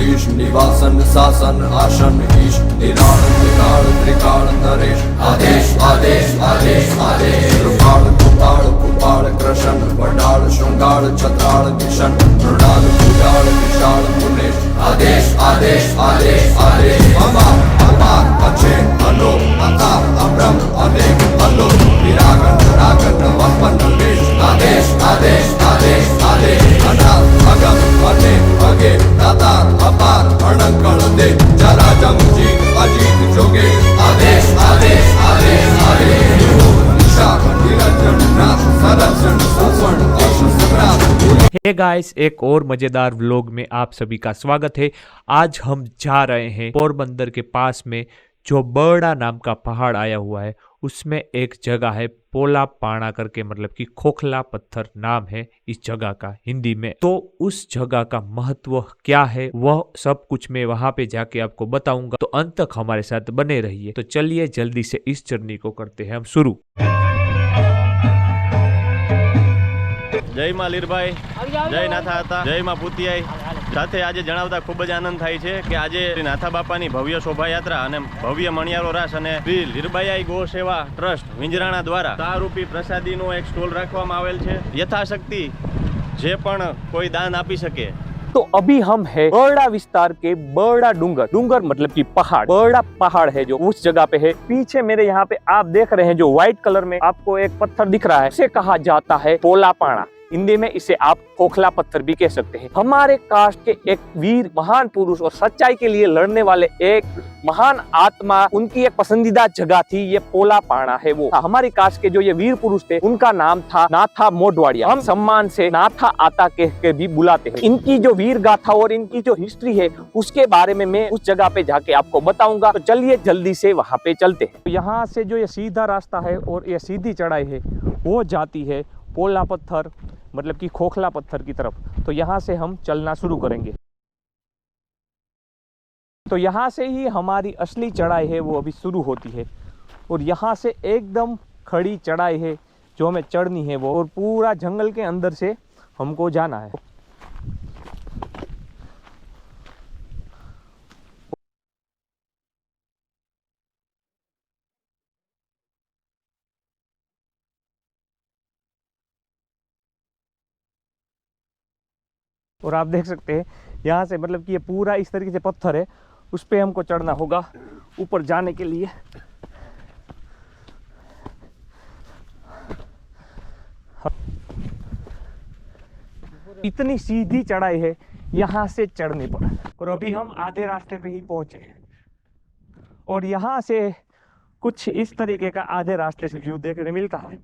शीश निवासन शासन आसन ईश निराल त्रिकाल त्रिकाल नरेश आदेश आदेश आदेश आदेश कृपाल कुपाल कुपाल कृष्ण वडाल शृंगाल छत्राल किशन मृणाल कुडाल विशाल मुनेश आदेश आदेश आदेश आदेश अपार अपार अचे अलो अकार अब्रह्म अनेक अलो विरागन रागन वपन वेश आदेश आदेश आदेश आदेश अनाल अगम अनेक अगे दातार अपार अणंकल दे जराजम जीत अजीत जोगे आदेश आदेश आदेश आदेश निशाक निरंजन नाथ सरक्षण सुवर्ण अश्व सम्राट। हे गाइस, एक और मजेदार व्लॉग में आप सभी का स्वागत है। आज हम जा रहे हैं पोरबंदर के पास में जो बड़ा नाम का पहाड़ आया हुआ है, उसमें एक जगह है पोला पाना करके, मतलब कि खोखला पत्थर नाम है इस जगह का हिंदी में। तो उस जगह का महत्व क्या है वह सब कुछ मैं वहां पे जाके आपको बताऊंगा, तो अंत तक हमारे साथ बने रहिए। तो चलिए जल्दी से इस जर्नी को करते हैं हम शुरू। જય માં લીરભાઈ, જય નાથા હતા, જય માં પૂતિયાઈ સાથે આજે જણાવતા ખૂબ જ આનંદ થાય છે કે આજે નાથા બાપાની ભવ્ય શોભાયાત્રા અને ભવ્ય મણિયારો રાસ અને શ્રી લીરબાઈ ગો સેવા ટ્રસ્ટ વિંજરાણા દ્વારા તારૂપી પ્રસાદીનો એક સ્ટોલ રાખવામાં આવેલ છે। યથાશક્તિ જે પણ કોઈ દાન આપી શકે। तो अभी हम है बड़ा विस्तार के बड़ा डूंगर, डूंगर मतलब कि पहाड़, बड़ा पहाड़ है जो उस जगह पे है। पीछे मेरे यहाँ पे आप देख रहे हैं जो व्हाइट कलर में आपको एक पत्थर दिख रहा है, उसे कहा जाता है पोला पाना। हिंदी में इसे आप खोखला पत्थर भी कह सकते हैं। हमारे कास्ट के एक वीर महान पुरुष और सच्चाई के लिए लड़ने वाले एक महान आत्मा, उनकी एक पसंदीदा जगह थी ये पोला पाना है। वो हमारी कास्ट के जो ये वीर पुरुष थे उनका नाम था नाथा मोडवाड़िया। हम सम्मान से नाथा आता कह के भी बुलाते हैं। इनकी जो वीर गाथा और इनकी जो हिस्ट्री है उसके बारे में मैं उस जगह पे जाके आपको बताऊंगा। तो चलिए जल्दी से वहां पे चलते हैं। यहाँ से जो ये सीधा रास्ता है और ये सीधी चढ़ाई है वो जाती है पोला पत्थर मतलब कि खोखला पत्थर की तरफ। तो यहाँ से हम चलना शुरू करेंगे। तो यहाँ से ही हमारी असली चढ़ाई है वो अभी शुरू होती है और यहाँ से एकदम खड़ी चढ़ाई है जो हमें चढ़नी है वो, और पूरा जंगल के अंदर से हमको जाना है। और आप देख सकते हैं यहाँ से मतलब कि ये पूरा इस तरीके से पत्थर है, उस पे हमको चढ़ना होगा ऊपर जाने के लिए। इतनी सीधी चढ़ाई है यहाँ से चढ़ने पर, और अभी हम आधे रास्ते पे ही पहुंचे हैं। और यहाँ से कुछ इस तरीके का आधे रास्ते से व्यू देखने मिलता है,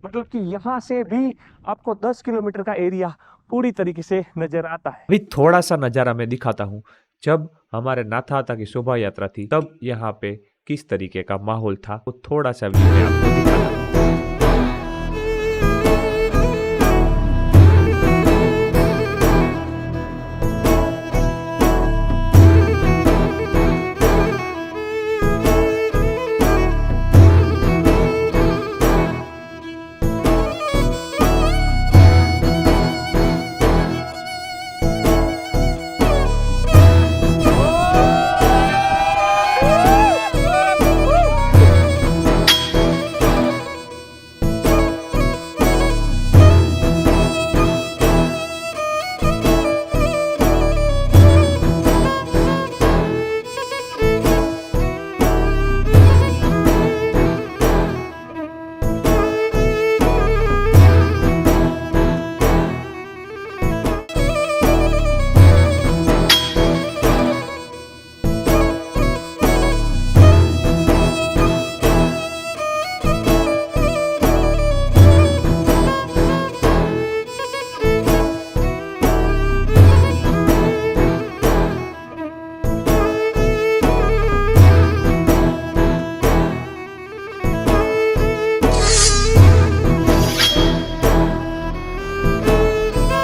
मतलब कि यहाँ से भी आपको 10 किलोमीटर का एरिया पूरी तरीके से नजर आता है। अभी थोड़ा सा नजारा मैं दिखाता हूँ। जब हमारे नाथाता की शोभा यात्रा थी तब यहाँ पे किस तरीके का माहौल था वो थोड़ा सा व्यू मैं आपको दिखाता हूँ।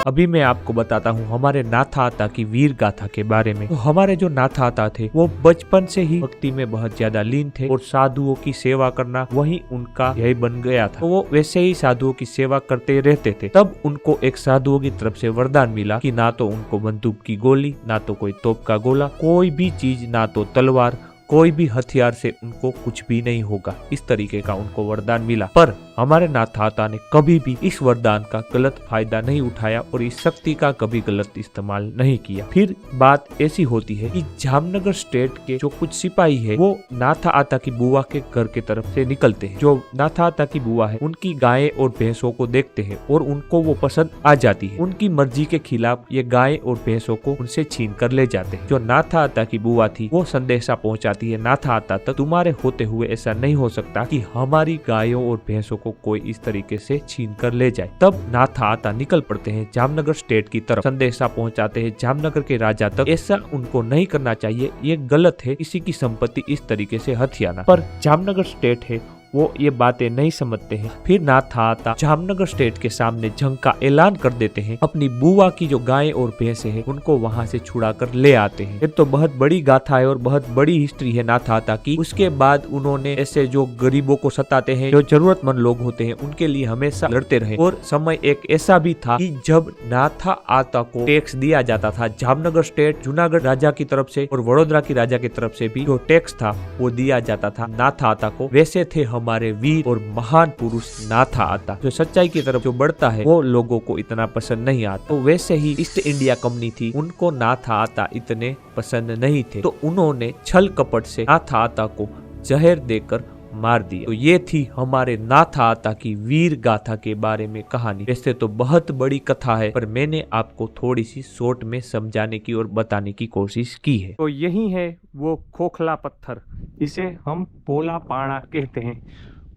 अभी मैं आपको बताता हूँ हमारे नाथा आता की वीर गाथा के बारे में। तो हमारे जो नाथा आता थे वो बचपन से ही भक्ति में बहुत ज्यादा लीन थे और साधुओं की सेवा करना वही उनका यही बन गया था। तो वो वैसे ही साधुओं की सेवा करते रहते थे। तब उनको एक साधुओं की तरफ से वरदान मिला कि ना तो उनको बंदूक की गोली, ना तो कोई तोप का गोला, कोई भी चीज, ना तो तलवार, कोई भी हथियार से उनको कुछ भी नहीं होगा। इस तरीके का उनको वरदान मिला। पर हमारे नाथा ने कभी भी इस वरदान का गलत फायदा नहीं उठाया और इस शक्ति का कभी गलत इस्तेमाल नहीं किया। फिर बात ऐसी होती है कि जामनगर स्टेट के जो कुछ सिपाही है वो नाथा आता की बुआ के घर के तरफ से निकलते हैं। जो नाथा आता की बुआ है उनकी गायें और भैंसों को देखते हैं और उनको वो पसंद आ जाती है। उनकी मर्जी के खिलाफ ये गायें और भैंसों को उनसे छीन कर ले जाते हैं। जो नाथा आता की बुआ थी वो संदेशा पहुंचाती है नाथा आता तक, तुम्हारे होते हुए ऐसा नहीं हो सकता कि हमारी गायों और भैंसों को कोई इस तरीके से छीन कर ले जाए। तब नाथा आता निकल पड़ते हैं जामनगर स्टेट की तरफ, संदेशा पहुंचाते हैं जामनगर के राजा तक। ऐसा उनको नहीं करना चाहिए, ये गलत है किसी की संपत्ति इस तरीके से हथियाना। पर जामनगर स्टेट है वो ये बातें नहीं समझते हैं। फिर नाथा आता जामनगर स्टेट के सामने जंग का ऐलान कर देते हैं। अपनी बुआ की जो गायें और भैंसे हैं उनको वहां से छुड़ा कर ले आते हैं। ये तो बहुत बड़ी गाथा है और बहुत बड़ी हिस्ट्री है नाथा आता की। उसके बाद उन्होंने ऐसे जो गरीबों को सताते हैं, जो जरूरतमंद लोग होते हैं, उनके लिए हमेशा लड़ते रहे। और समय एक ऐसा भी था कि जब नाथा आता को टैक्स दिया जाता था जामनगर स्टेट, जूनागढ़ राजा की तरफ से और वडोदरा की राजा की तरफ से भी जो टैक्स था वो दिया जाता था नाथा आता को। वैसे थे हमारे वीर और महान पुरुष नाथा आता। जो सच्चाई की तरफ जो बढ़ता है वो लोगों को इतना पसंद नहीं आता। तो वैसे ही ईस्ट इंडिया कंपनी थी, उनको नाथा आता इतने पसंद नहीं थे। तो उन्होंने छल कपट से नाथा आता को जहर देकर मार दिया। तो ये थी हमारे नाथा आता की वीर गाथा के बारे में कहानी। वैसे तो बहुत बड़ी कथा है पर मैंने आपको थोड़ी सी शॉर्ट में समझाने की और बताने की कोशिश की है। तो यही है वो खोखला पत्थर, इसे हम पोला पाना कहते हैं।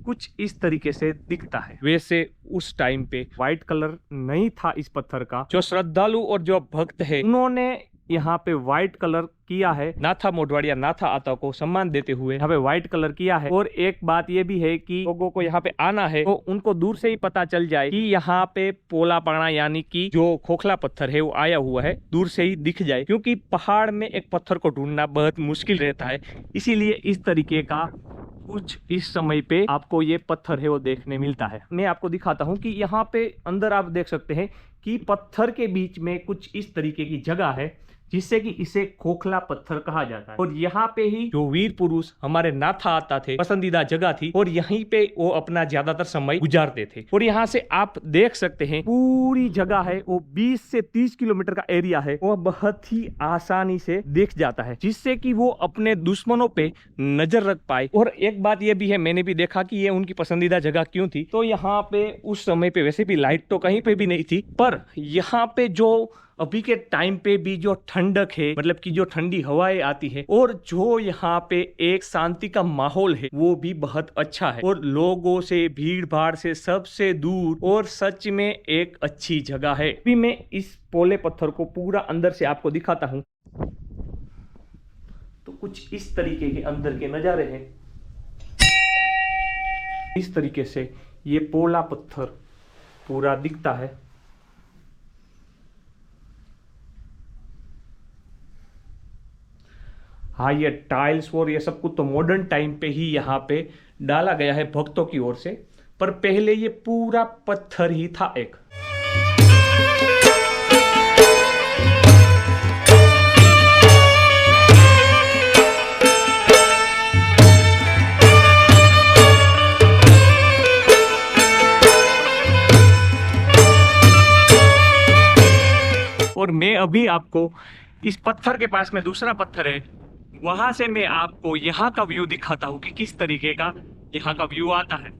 कुछ इस तरीके से दिखता है। वैसे उस टाइम पे व्हाइट कलर नहीं था इस पत्थर का। जो श्रद्धालु और जो भक्त है उन्होंने यहाँ पे व्हाइट कलर किया है। नाथा मोढवाड़िया नाथा आता को सम्मान देते हुए यहाँ पे व्हाइट कलर किया है। और एक बात ये भी है कि लोगों को यहाँ पे आना है तो उनको दूर से ही पता चल जाए कि यहाँ पे पोला पाना यानी कि जो खोखला पत्थर है वो आया हुआ है, दूर से ही दिख जाए। क्योंकि पहाड़ में एक पत्थर को ढूंढना बहुत मुश्किल रहता है, इसीलिए इस तरीके का कुछ इस समय पे आपको ये पत्थर है वो देखने मिलता है। मैं आपको दिखाता हूँ कि यहाँ पे अंदर आप देख सकते हैं कि पत्थर के बीच में कुछ इस तरीके की जगह है जिससे कि इसे खोखला पत्थर कहा जाता है। और यहाँ पे ही जो वीर पुरुष हमारे नाथा आता थे पसंदीदा जगह थी और यहीं पे वो अपना ज्यादातर समय गुजारते थे। और यहाँ से आप देख सकते हैं पूरी जगह है वो 20 से 30 किलोमीटर का एरिया है, वो बहुत ही आसानी से देख जाता है जिससे कि वो अपने दुश्मनों पे नजर रख पाए। और एक बात ये भी है, मैंने भी देखा कि ये उनकी पसंदीदा जगह क्यों थी। तो यहाँ पे उस समय पे वैसे भी लाइट तो कहीं पे भी नहीं थी, पर यहाँ पे जो अभी के टाइम पे भी जो ठंडक है, मतलब कि जो ठंडी हवाएं आती है और जो यहाँ पे एक शांति का माहौल है वो भी बहुत अच्छा है। और लोगों से, भीड़ भाड़ से सबसे दूर और सच में एक अच्छी जगह है। अभी मैं इस पोले पत्थर को पूरा अंदर से आपको दिखाता हूँ। तो कुछ इस तरीके के अंदर के नजारे हैं। इस तरीके से ये पोला पत्थर पूरा दिखता है। हाँ, ये टाइल्स और ये सब कुछ तो मॉडर्न टाइम पे ही यहाँ पे डाला गया है भक्तों की ओर से, पर पहले ये पूरा पत्थर ही था एक। और मैं अभी आपको इस पत्थर के पास में दूसरा पत्थर है, वहां से मैं आपको यहाँ का व्यू दिखाता हूँ कि किस तरीके का यहाँ का व्यू आता है।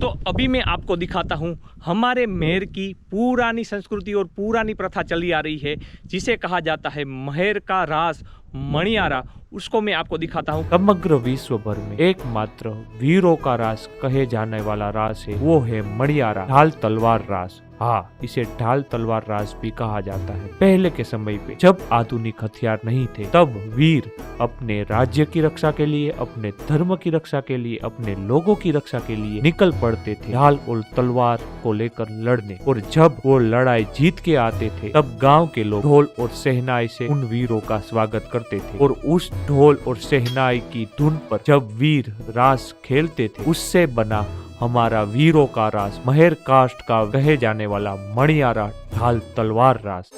तो अभी मैं आपको दिखाता हूँ हमारे महर की पुरानी संस्कृति और पुरानी प्रथा चली आ रही है जिसे कहा जाता है महर का रास मणियारा। उसको मैं आपको दिखाता हूँ। समग्र विश्व भर में एकमात्र वीरों का रास कहे जाने वाला रास है, वो है मणियारा ढाल तलवार रास। हाँ, इसे ढाल तलवार रास भी कहा जाता है। पहले के समय पे जब आधुनिक हथियार नहीं थे, तब वीर अपने राज्य की रक्षा के लिए, अपने धर्म की रक्षा के लिए, अपने लोगों की रक्षा के लिए निकल पड़ते थे ढाल और तलवार को लेकर लड़ने। और जब वो लड़ाई जीत के आते थे, तब गांव के लोग ढोल और शहनाई से उन वीरों का स्वागत करते थे। और उस ढोल और शहनाई की धुन पर जब वीर रास खेलते थे, उससे बना हमारा वीरों का रास, महर कास्ट का कहे जाने वाला मणियारा ढाल तलवार रास।